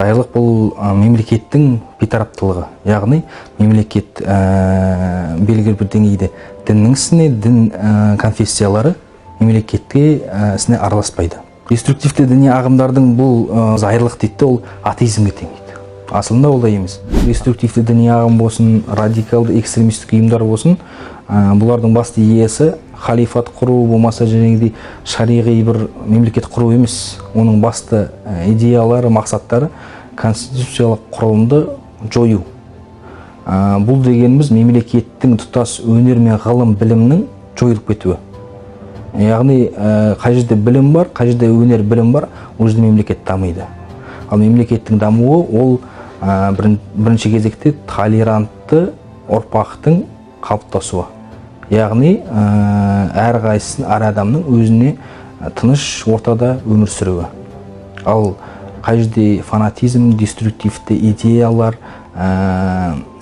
Зайырлық бұл мемлекеттің бейтараптылығы, яғни мемлекет белгілі бір деңгейде діннің ісіне, дін конфессиялары мемлекетке ісіне араласпайды. Деструктивті діни ағымдардың бұл зайырлық дейді, ол атеизмге теңейді. Асылында олай емес. Деструктивті діни ағым болсын, радикалды экстремистік ұйымдар болсын, бұлардың басты идеясы халифат құру, болмаса жаңағыдай шариғи бір мемлекет құру емес. Оның басты идеялары, мақсаттары конституциялық құрылымды жою. Бұл дегеніміз мемлекеттің тұтас өнер мен ғылым білімнің жойылып кетуі. Яғни қай жерде білім бар, қай жерде өнер білім бар, ол жерде мемлекет дамиды. Ал мемлекеттің дамуы ол бірінші кезекте толерантты ұрпақтың қалыптасуы. Яғни әрқайсысын әр адамның өзіне тыныш ортада өмір сүруі. Ал қай жерде фанатизм, деструктивті идеялар,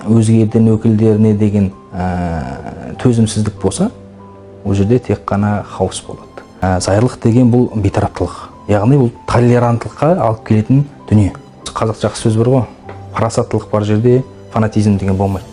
өзге дін өкілдеріне деген төзімсіздік болса, ол жерде тек қана хаос болады. Зайырлық деген бұл бейтараптылық. Яғни бұл толеранттылыққа алып келетін дүние. Қазақша жақсы сөз бар ғой, парасаттылық бар жерде фанатизм деген болмайды.